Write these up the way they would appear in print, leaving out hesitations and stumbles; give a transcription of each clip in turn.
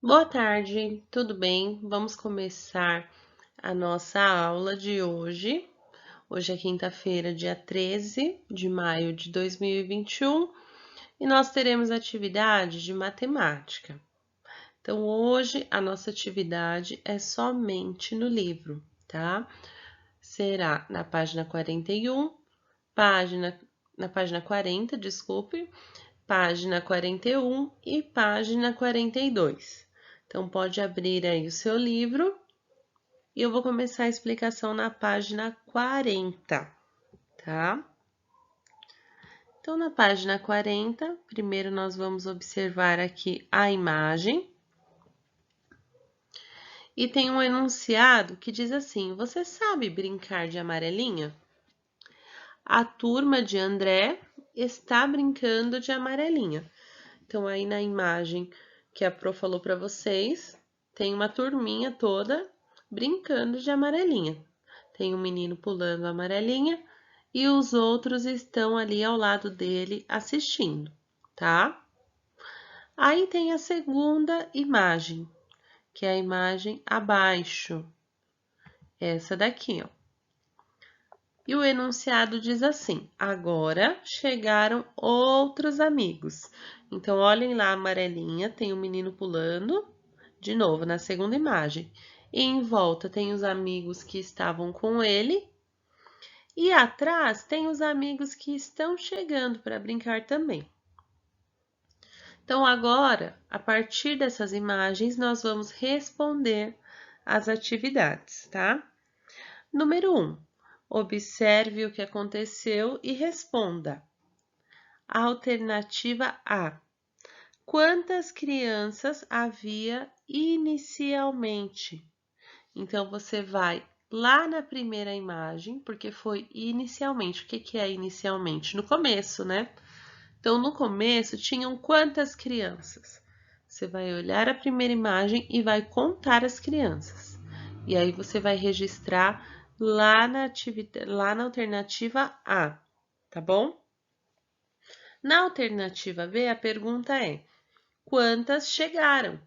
Boa tarde, tudo bem? Vamos começar a nossa aula de hoje. Hoje é quinta-feira, dia 13 de maio de 2021, e nós teremos atividade de matemática. Então, hoje a nossa atividade é somente no livro, tá? Será na página 41, na página 40, desculpe, página 41 e página 42. Então, pode abrir aí o seu livro e eu vou começar a explicação na página 40, tá? Então, na página 40, primeiro nós vamos observar aqui a imagem e tem um enunciado que diz assim: Você sabe brincar de amarelinha? A turma de André está brincando de amarelinha. Então, aí na imagem que a Pro falou para vocês, tem uma turminha toda brincando de amarelinha. Tem um menino pulando a amarelinha e os outros estão ali ao lado dele assistindo, tá? Aí tem a segunda imagem, que é a imagem abaixo, essa daqui, ó. E o enunciado diz assim: agora chegaram outros amigos. Então, olhem lá a amarelinha, tem um menino pulando, de novo, na segunda imagem. E em volta tem os amigos que estavam com ele. E atrás tem os amigos que estão chegando para brincar também. Então, agora, a partir dessas imagens, nós vamos responder as atividades, tá? Número 1. Observe o que aconteceu e responda. Alternativa A. Quantas crianças havia inicialmente? Então, você vai lá na primeira imagem, porque foi inicialmente. O que é inicialmente? No começo, né? Então, no começo, tinham quantas crianças? Você vai olhar a primeira imagem e vai contar as crianças. E aí, você vai registrar lá na alternativa A, tá bom? Na alternativa B, a pergunta é: quantas chegaram?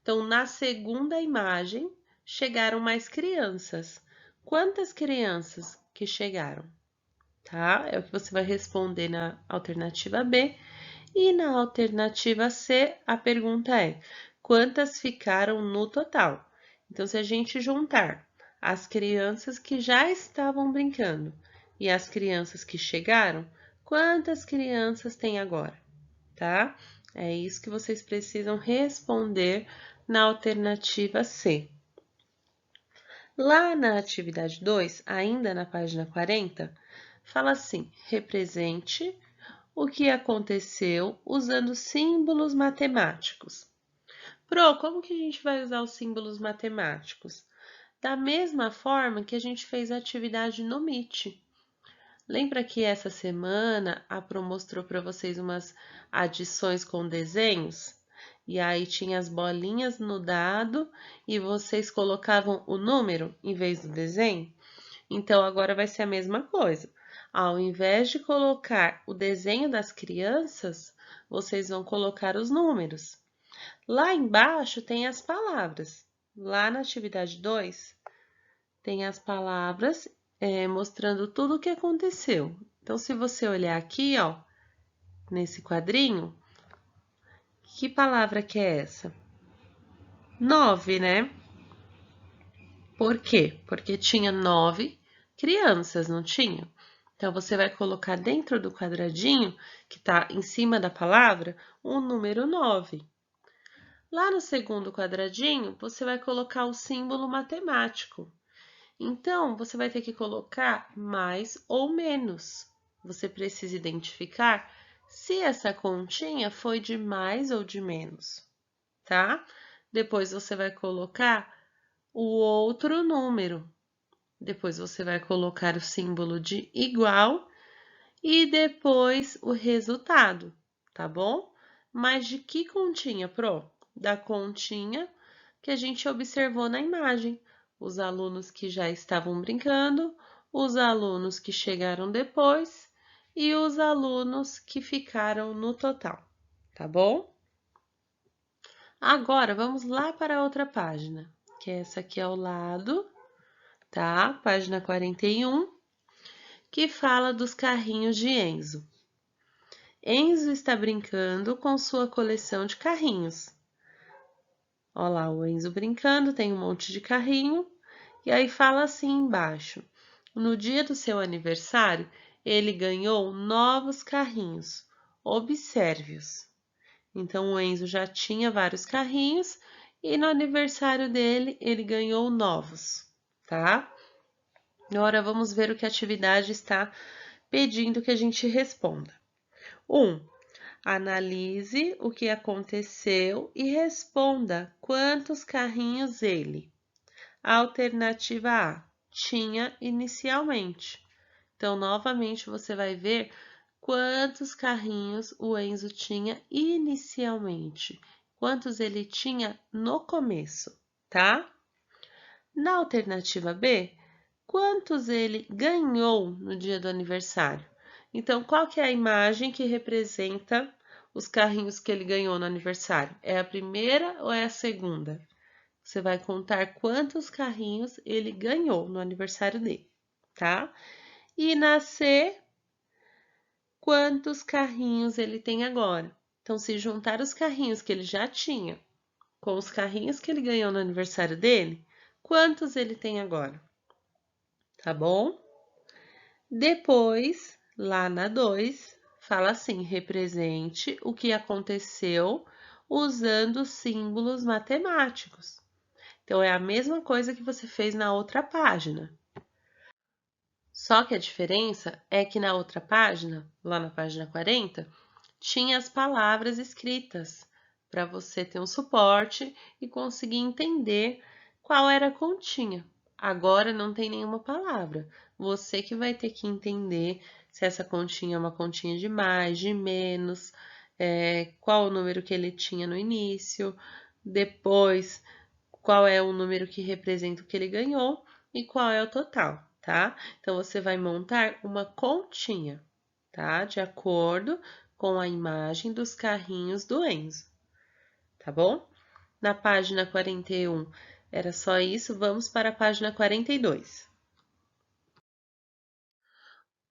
Então, na segunda imagem, chegaram mais crianças. Quantas crianças que chegaram? Tá? É o que você vai responder na alternativa B. E na alternativa C, a pergunta é: quantas ficaram no total? Então, se a gente juntar as crianças que já estavam brincando e as crianças que chegaram, quantas crianças tem agora? Tá? É isso que vocês precisam responder na alternativa C. Lá na atividade 2, ainda na página 40, fala assim: represente o que aconteceu usando símbolos matemáticos. Pro, como que a gente vai usar os símbolos matemáticos? Da mesma forma que a gente fez a atividade no Meet. Lembra que essa semana a Pro mostrou para vocês umas adições com desenhos? E aí tinha as bolinhas no dado e vocês colocavam o número em vez do desenho? Então, agora vai ser a mesma coisa. Ao invés de colocar o desenho das crianças, vocês vão colocar os números. Lá embaixo tem as palavras. Lá na atividade 2, tem as palavras mostrando tudo o que aconteceu. Então, se você olhar aqui, ó, nesse quadrinho, que palavra que é essa? 9, né? Por quê? Porque tinha 9 crianças, não tinha? Então, você vai colocar dentro do quadradinho, que está em cima da palavra, o número 9. Lá no segundo quadradinho, você vai colocar o símbolo matemático. Então, você vai ter que colocar mais ou menos. Você precisa identificar se essa continha foi de mais ou de menos, tá? Depois você vai colocar o outro número. Depois você vai colocar o símbolo de igual e depois o resultado, tá bom? Mas de que continha, Pro? Da continha que a gente observou na imagem. Os alunos que já estavam brincando, os alunos que chegaram depois e os alunos que ficaram no total, tá bom? Agora, vamos lá para a outra página, que é essa aqui ao lado, tá? Página 41, que fala dos carrinhos de Enzo. Enzo está brincando com sua coleção de carrinhos. Olha lá, o Enzo brincando, tem um monte de carrinho. E aí fala assim embaixo: no dia do seu aniversário, ele ganhou novos carrinhos. Observe-os. Então, o Enzo já tinha vários carrinhos e no aniversário dele, ele ganhou novos, tá? Agora, vamos ver o que a atividade está pedindo que a gente responda. 1. Analise o que aconteceu e responda quantos carrinhos ele. Alternativa A, tinha inicialmente. Então, novamente, você vai ver quantos carrinhos o Enzo tinha inicialmente, quantos ele tinha no começo, tá? Na alternativa B, quantos ele ganhou no dia do aniversário. Então, qual que é a imagem que representa os carrinhos que ele ganhou no aniversário? É a primeira ou é a segunda? Você vai contar quantos carrinhos ele ganhou no aniversário dele, tá? E na C, quantos carrinhos ele tem agora. Então, se juntar os carrinhos que ele já tinha com os carrinhos que ele ganhou no aniversário dele, quantos ele tem agora? Tá bom? Depois, lá na 2, fala assim: represente o que aconteceu usando símbolos matemáticos. Então, é a mesma coisa que você fez na outra página. Só que a diferença é que na outra página, lá na página 40, tinha as palavras escritas para você ter um suporte e conseguir entender qual era a continha. Agora não tem nenhuma palavra. Você que vai ter que entender se essa continha é uma continha de mais, de menos, qual o número que ele tinha no início, depois qual é o número que representa o que ele ganhou e qual é o total, tá? Então, você vai montar uma continha, tá? De acordo com a imagem dos carrinhos do Enzo, tá bom? Na página 41 era só isso, vamos para a página 42.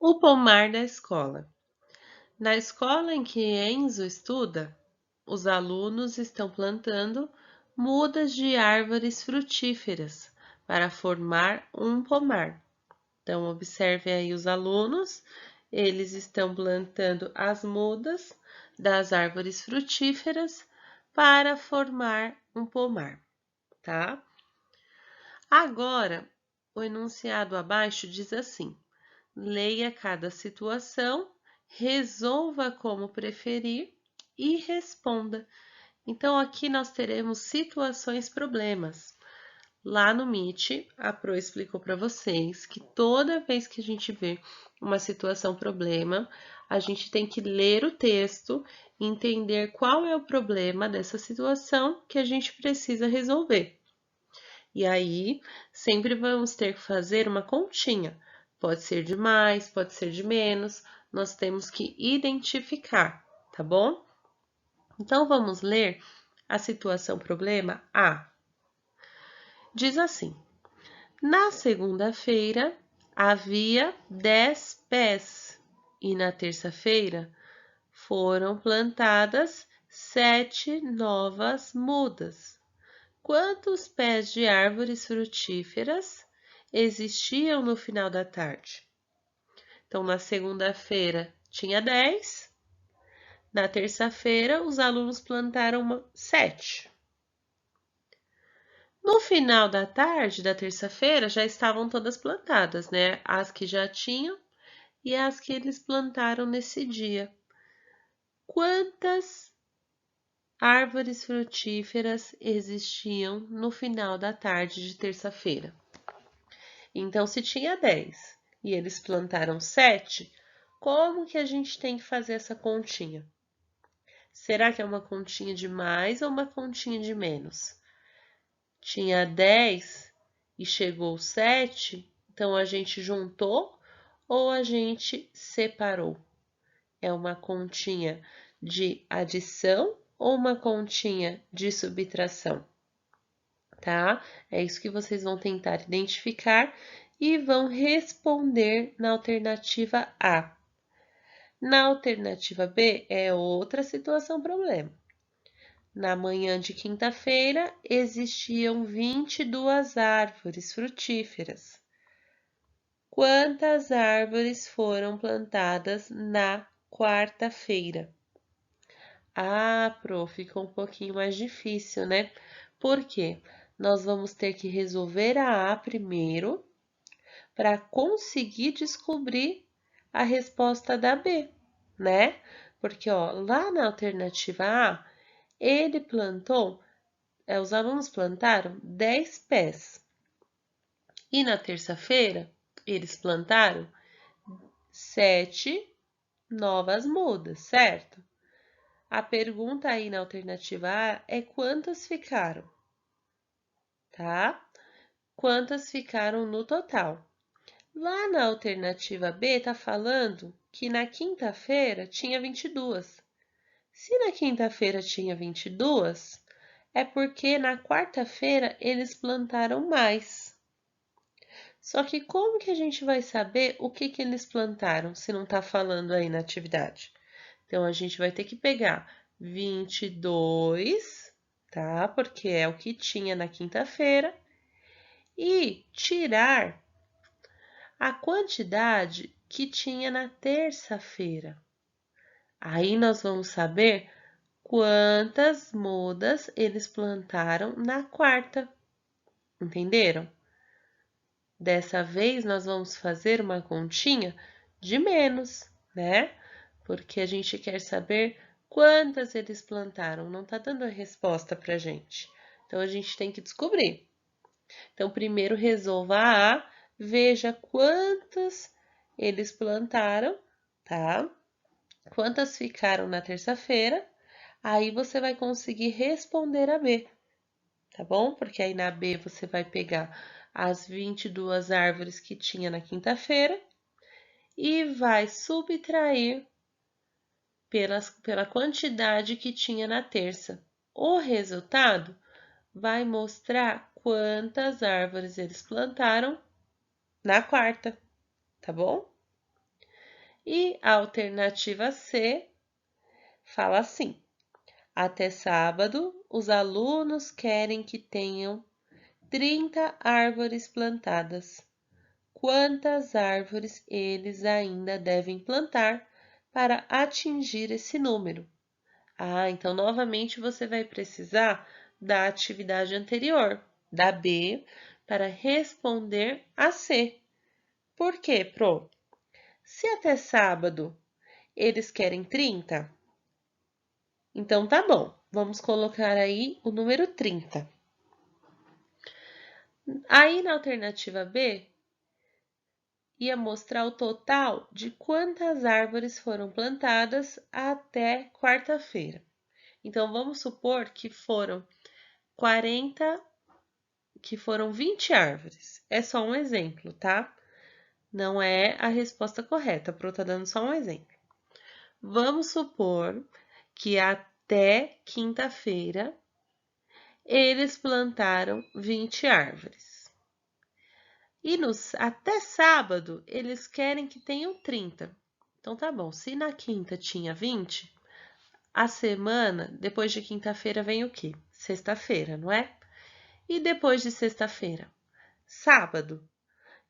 O pomar da escola. Na escola em que Enzo estuda, os alunos estão plantando mudas de árvores frutíferas para formar um pomar. Então, observe aí os alunos, eles estão plantando as mudas das árvores frutíferas para formar um pomar, tá? Agora, o enunciado abaixo diz assim: leia cada situação, resolva como preferir e responda. Então, aqui nós teremos situações problemas. Lá no Meet, a Pro explicou para vocês que toda vez que a gente vê uma situação problema, a gente tem que ler o texto e entender qual é o problema dessa situação que a gente precisa resolver. E aí, sempre vamos ter que fazer uma continha. Pode ser de mais, pode ser de menos, nós temos que identificar, tá bom? Então, vamos ler a situação problema A. Diz assim: na segunda-feira havia 10 pés e na terça-feira foram plantadas 7 novas mudas. Quantos pés de árvores frutíferas existiam no final da tarde? Então, na segunda-feira tinha 10, na terça-feira os alunos plantaram 7. No final da tarde da terça-feira já estavam todas plantadas, né? As que já tinham e as que eles plantaram nesse dia. Quantas árvores frutíferas existiam no final da tarde de terça-feira? Então, se tinha 10 e eles plantaram 7, como que a gente tem que fazer essa continha? Será que é uma continha de mais ou uma continha de menos? Tinha 10 e chegou 7, então a gente juntou ou a gente separou? É uma continha de adição ou uma continha de subtração, tá? É isso que vocês vão tentar identificar e vão responder na alternativa A. Na alternativa B é outra situação problema. Na manhã de quinta-feira, existiam 22 árvores frutíferas. Quantas árvores foram plantadas na quarta-feira? Ah, prof, ficou um pouquinho mais difícil, né? Por quê? Nós vamos ter que resolver a primeiro para conseguir descobrir a resposta da B, né? Porque, ó, lá na alternativa A, ele plantou, os alunos plantaram 10 pés. E na terça-feira, eles plantaram 7 novas mudas, certo? A pergunta aí na alternativa A é quantas ficaram, tá? Quantas ficaram no total? Lá na alternativa B tá falando que na quinta-feira tinha 22. Se na quinta-feira tinha 22, é porque na quarta-feira eles plantaram mais. Só que como que a gente vai saber o que eles plantaram se não tá falando aí na atividade? Então, a gente vai ter que pegar 22, tá? Porque é o que tinha na quinta-feira, e tirar a quantidade que tinha na terça-feira. Aí nós vamos saber quantas mudas eles plantaram na quarta. Entenderam? Dessa vez nós vamos fazer uma continha de menos, né? Porque a gente quer saber quantas eles plantaram. Não tá dando a resposta pra gente. Então a gente tem que descobrir. Então, primeiro resolva a veja quantas eles plantaram, tá? Quantas ficaram na terça-feira. Aí você vai conseguir responder a B, tá bom? Porque aí na B você vai pegar as 22 árvores que tinha na quinta-feira e vai subtrair pela quantidade que tinha na terça. O resultado vai mostrar quantas árvores eles plantaram na quarta, tá bom? E a alternativa C fala assim: até sábado, os alunos querem que tenham 30 árvores plantadas. Quantas árvores eles ainda devem plantar para atingir esse número? Ah, então novamente você vai precisar da atividade anterior, da B, para responder a C. Por quê, Pro? Se até sábado eles querem 30, então tá bom, vamos colocar aí o número 30. Aí na alternativa B, ia mostrar o total de quantas árvores foram plantadas até quarta-feira. Então, vamos supor que foram 20 árvores. É só um exemplo, tá? Não é a resposta correta, a Pro tá dando só um exemplo. Vamos supor que até quinta-feira eles plantaram 20 árvores. E até sábado eles querem que tenham 30. Então tá bom, se na quinta tinha 20, a semana depois de quinta-feira vem o quê? Sexta-feira, não é? E depois de sexta-feira? Sábado.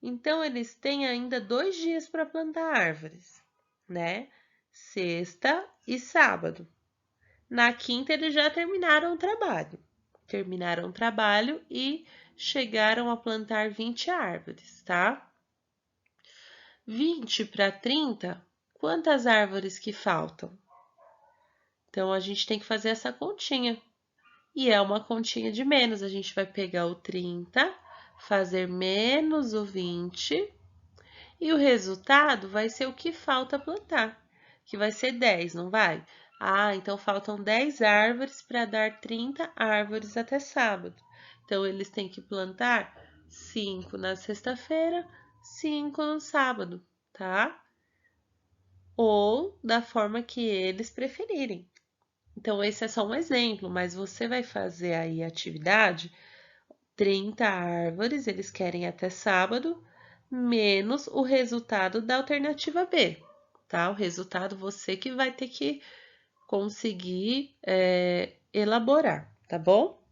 Então, eles têm ainda 2 dias para plantar árvores, né? Sexta e sábado. Na quinta, eles já terminaram o trabalho. Terminaram o trabalho e chegaram a plantar 20 árvores, tá? 20 para 30, quantas árvores que faltam? Então, a gente tem que fazer essa continha. E é uma continha de menos. A gente vai pegar o 30, fazer menos o 20, e o resultado vai ser o que falta plantar, que vai ser 10, não vai? Ah, então faltam 10 árvores para dar 30 árvores até sábado. Então, eles têm que plantar 5 na sexta-feira, 5 no sábado, tá? Ou da forma que eles preferirem. Então, esse é só um exemplo, mas você vai fazer aí a atividade 30 árvores, eles querem até sábado, menos o resultado da alternativa B, tá? O resultado você que vai ter que conseguir elaborar, tá bom?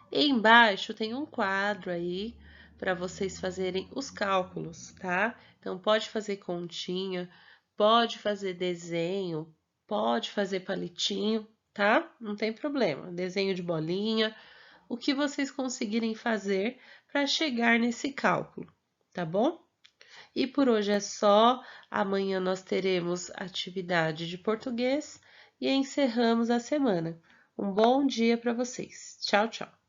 E embaixo tem um quadro aí para vocês fazerem os cálculos, tá? Então, pode fazer continha, pode fazer desenho, pode fazer palitinho, tá? Não tem problema. Desenho de bolinha, o que vocês conseguirem fazer para chegar nesse cálculo, tá bom? E por hoje é só. Amanhã nós teremos atividade de português e encerramos a semana. Um bom dia para vocês. Tchau, tchau.